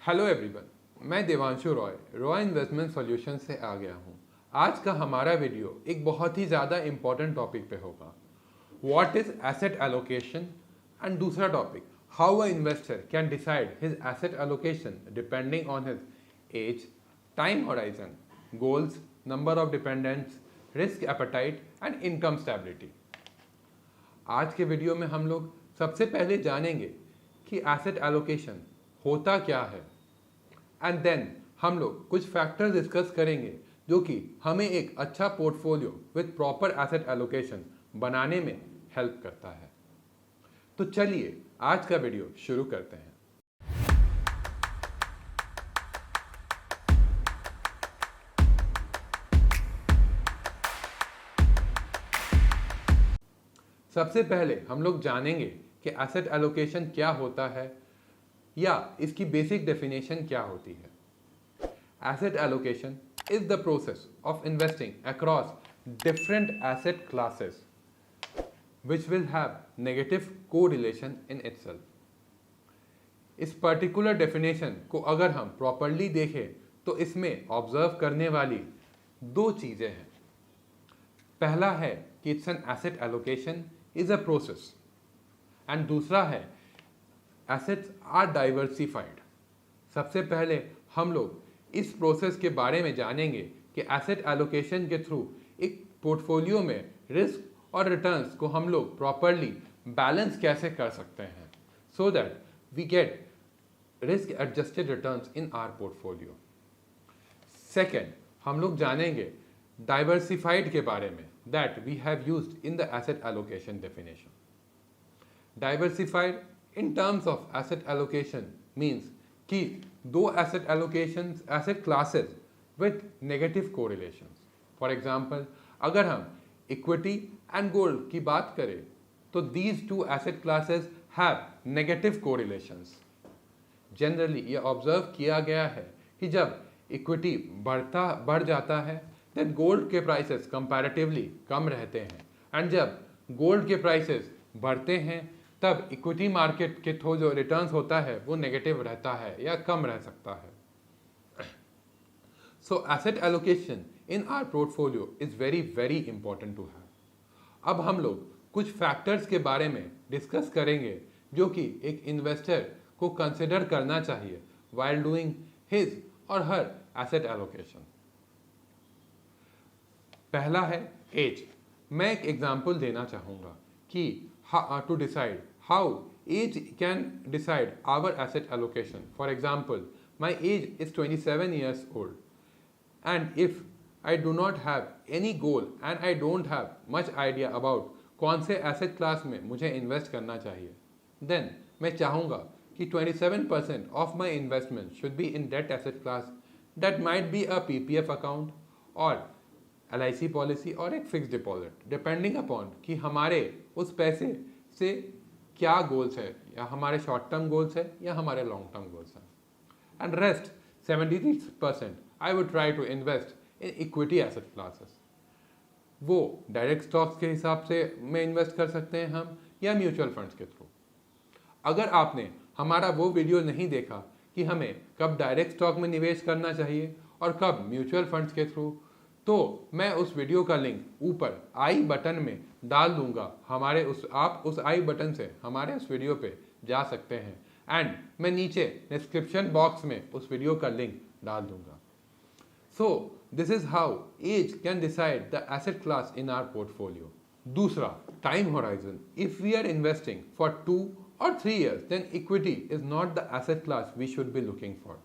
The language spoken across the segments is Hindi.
हेलो एवरीवन, मैं देवांशु रॉय इन्वेस्टमेंट सॉल्यूशन से आ गया हूँ। आज का हमारा वीडियो एक बहुत ही ज़्यादा इम्पॉर्टेंट टॉपिक पे होगा। What is asset allocation and दूसरा topic, how a investor can decide his asset allocation depending on his age, time horizon, goals, number of dependents, risk appetite and income stability. आज के वीडियो में हम लोग सबसे पहले जानेंगे कि एसेट एलोकेशन होता क्या है, एंड देन हम लोग कुछ फैक्टर्स डिस्कस करेंगे जो कि हमें एक अच्छा portfolio with proper asset allocation बनाने में हेल्प करता है। तो चलिए आज का वीडियो शुरू करते हैं। सबसे पहले हम लोग जानेंगे कि एसेट एलोकेशन क्या होता है या इसकी बेसिक डेफिनेशन क्या होती है। Asset allocation is the process of investing across different asset classes which will have negative correlation in itself. इस पर्टिकुलर डेफिनेशन को अगर हम प्रॉपरली देखें तो इसमें ऑब्जर्व करने वाली दो चीज़ें हैं। पहला है कि it's an asset allocation is a process, and दूसरा है एसेट्स आर डाइवर्सिफाइड। सबसे पहले हम लोग इस प्रोसेस के बारे में जानेंगे कि एसेट एलोकेशन के थ्रू एक पोर्टफोलियो में रिस्क और रिटर्न्स को हम लोग प्रॉपरली बैलेंस कैसे कर सकते हैं so that we get risk adjusted returns in our portfolio. Second, हम लोग जानेंगे डाइवर्सिफाइड के बारे में, that we have used in the asset allocation definition. Diversified in terms of asset allocation means कि दो asset classes with negative correlations. For example, अगर हम equity and gold की बात करें तो these two asset classes have negative correlations. Generally ये observe किया गया है कि जब equity बढ़ जाता है then gold के prices comparatively कम रहते हैं, and जब gold के prices बढ़ते हैं तब इक्विटी मार्केट के थ्रू जो रिटर्न्स होता है वो नेगेटिव रहता है या कम रह सकता है। So asset allocation in our portfolio is very very important to have. अब हम लोग कुछ फैक्टर्स के बारे में डिस्कस करेंगे जो कि एक इन्वेस्टर को कंसिडर करना चाहिए व्हाइल डूइंग हिज और हर एसेट एलोकेशन। पहला है एज। मैं एक एग्जांपल देना चाहूँगा कि to decide how age can decide our asset allocation. For example, my age is 27 years old, and if I do not have any goal and I don't have much idea about कौन से asset class में मुझे invest करना चाहिए, then मैं चाहूँगा कि 27% of my investment should be in that asset class. That might be a PPF account or LIC policy और एक फिक्स डिपॉजिट, डिपेंडिंग अपॉन कि हमारे उस पैसे से क्या गोल्स है, या हमारे शॉर्ट टर्म गोल्स है या हमारे लॉन्ग टर्म गोल्स हैं। And rest 73% I would try to invest in equity asset classes. वो डायरेक्ट स्टॉक्स के हिसाब से में इन्वेस्ट कर सकते हैं हम, या म्यूचुअल फंड्स के थ्रू। अगर आपने हमारा वो वीडियो नहीं देखा कि हमें कब डायरेक्ट स्टॉक में निवेश करना चाहिए और कब म्यूचुअल फंड्स के थ्रू, तो मैं उस वीडियो का लिंक ऊपर आई बटन में डाल दूंगा। आप उस आई बटन से हमारे उस वीडियो पे जा सकते हैं, एंड मैं नीचे डिस्क्रिप्शन बॉक्स में उस वीडियो का लिंक डाल दूंगा। So this is how age can decide the asset class in our portfolio. दूसरा, time horizon. If we are investing for 2 or 3 years, then equity is not the asset class we should be looking for.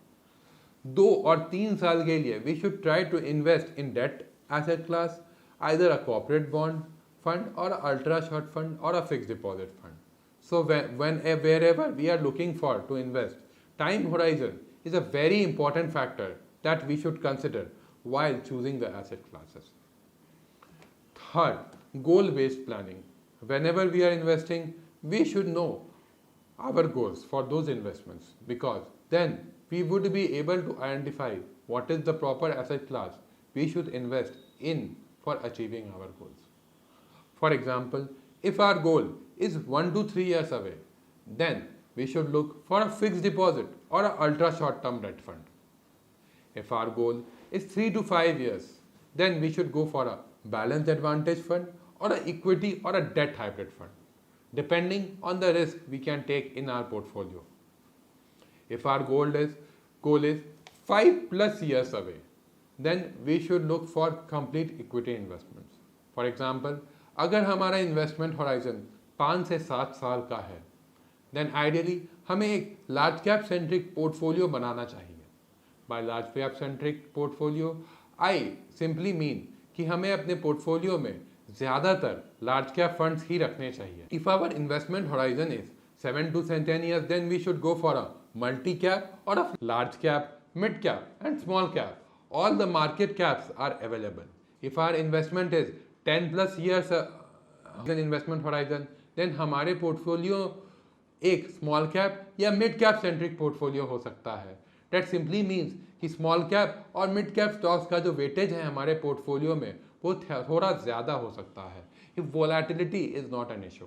2 और 3 साल के लिए we should try to invest in debt asset class, either a corporate bond fund or a ultra short fund or a fixed deposit fund. So wherever we are looking for to invest, time horizon is a very important factor that we should consider while choosing the asset classes. Third, goal based planning. Whenever we are investing, we should know our goals for those investments, because then we would be able to identify what is the proper asset class we should invest in for achieving our goals. For example, if our goal is 1 to 3 years away, then we should look for a fixed deposit or an ultra short term debt fund. If our goal is 3 to 5 years, then we should go for a balanced advantage fund or an equity or a debt hybrid fund, depending on the risk we can take in our portfolio. If our goal is 5+ years away, then we should look for complete equity investments. For example, अगर हमारा इन्वेस्टमेंट हॉराइजन 5 से 7 साल का है, देन आइडियली हमें एक लार्ज कैप सेंट्रिक पोर्टफोलियो बनाना चाहिए. By large cap centric portfolio I simply mean कि हमें अपने पोर्टफोलियो में ज़्यादातर लार्ज कैप फंड्स ही रखने चाहिए. If our investment horizon is 7 to 10 years, then we should go for a multi cap or a large cap, mid cap and small cap. All the market caps are available. If our investment is 10+ years investment horizon, then हमारे पोर्टफोलियो एक स्मॉल कैप या मिड कैप सेंट्रिक पोर्टफोलियो हो सकता है. That simply means कि स्मॉल कैप और मिड कैप स्टॉक्स का जो वेटेज है हमारे पोर्टफोलियो में वो थोड़ा ज़्यादा हो सकता है. If volatility is not an issue.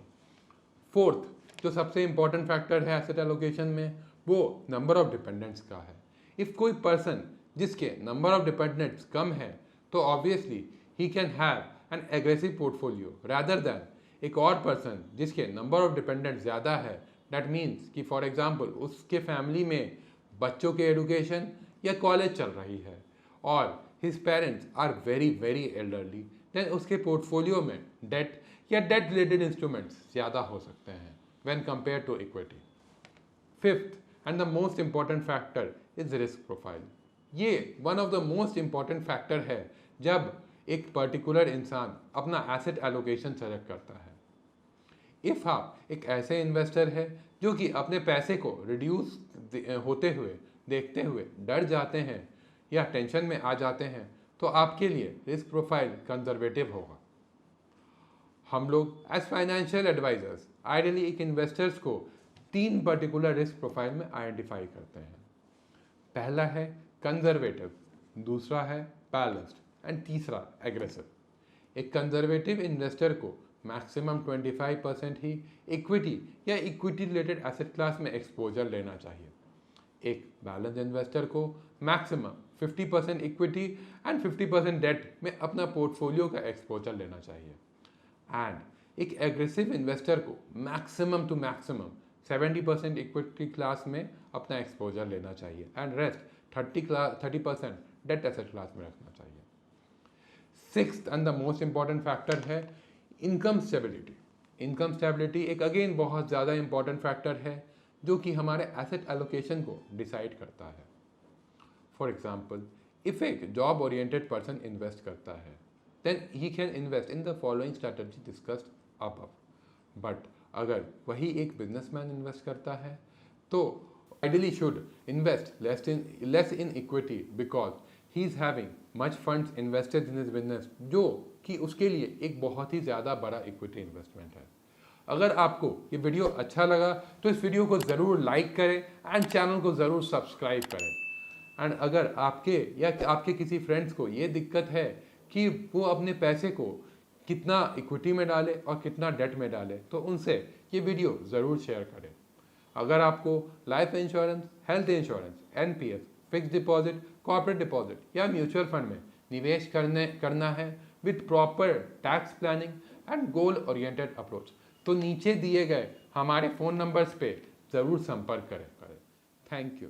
Fourth जो सबसे इंपॉर्टेंट फैक्टर है एसेट एलोकेशन में, वो नंबर ऑफ डिपेंडेंट्स का है. इफ़ कोई पर्सन जिसके नंबर ऑफ डिपेंडेंट्स कम है, तो obviously he can have an aggressive portfolio rather than एक और पर्सन जिसके नंबर ऑफ डिपेंडेंट्स ज़्यादा है. दैट मीन्स कि फॉर एग्जांपल उसके फैमिली में बच्चों के एजुकेशन या कॉलेज चल रही है और his parents are very very elderly, then उसके पोर्टफोलियो में डेट या डेट रिलेटेड इंस्ट्रूमेंट्स ज़्यादा हो सकते हैं when compared to equity. Fifth and the most important factor is risk profile. ये one of the most important factor है जब एक particular इंसान अपना asset allocation select करता है. If आप एक ऐसे investor है जो कि अपने पैसे को reduce होते हुए देखते हुए डर जाते हैं या टेंशन में आ जाते हैं, तो आपके लिए रिस्क प्रोफाइल कंजर्वेटिव होगा. हम लोग एज फाइनेंशियल एडवाइजर्स आइडियली एक इन्वेस्टर्स को 3 पर्टिकुलर रिस्क प्रोफाइल में आइडेंटिफाई करते हैं. पहला है कंजर्वेटिव, दूसरा है बैलेंस्ड एंड तीसरा एग्रेसिव. एक कंजर्वेटिव इन्वेस्टर को मैक्सिमम 25% ही इक्विटी या इक्विटी रिलेटेड एसेट क्लास में एक्सपोजर लेना चाहिए. एक बैलेंस इन्वेस्टर को मैक्सिमम 50% इक्विटी एंड 50% डेट में अपना पोर्टफोलियो का एक्सपोजर लेना चाहिए. एंड एक एग्रेसिव इन्वेस्टर को maximum to maximum 70% equity class में अपना एक्सपोजर लेना चाहिए and rest 30% debt asset class में रखना चाहिए. Sixth and the most important factor है इनकम स्टेबिलिटी. इनकम स्टेबिलिटी एक अगेन बहुत ज़्यादा इंपॉर्टेंट फैक्टर है जो कि हमारे एसेट एलोकेशन को डिसाइड करता है. फॉर एग्जाम्पल, इफ एक जॉब ओरिएंटेड पर्सन इन्वेस्ट करता है, then he can invest in the following strategy discussed above. But अगर वही एक बिजनेसमैन इन्वेस्ट करता है तो ideally should invest less in equity because he is having much funds invested in his business, जो कि उसके लिए एक बहुत ही ज़्यादा बड़ा इक्विटी इन्वेस्टमेंट है. अगर आपको ये वीडियो अच्छा लगा तो इस वीडियो को ज़रूर लाइक करें एंड चैनल को ज़रूर सब्सक्राइब करें. एंड अगर आपके या आपके किसी फ्रेंड्स को ये दिक्कत है कि वो अपने पैसे को कितना इक्विटी में डाले और कितना डेट में डाले, तो उनसे ये वीडियो ज़रूर शेयर करें. अगर आपको life insurance, health insurance, NPS, fix deposit, corporate deposit या म्यूचुअल फंड में निवेश करना है with proper tax planning and goal oriented approach, तो नीचे दिए गए हमारे फ़ोन नंबर्स पे ज़रूर संपर्क करें. Thank you.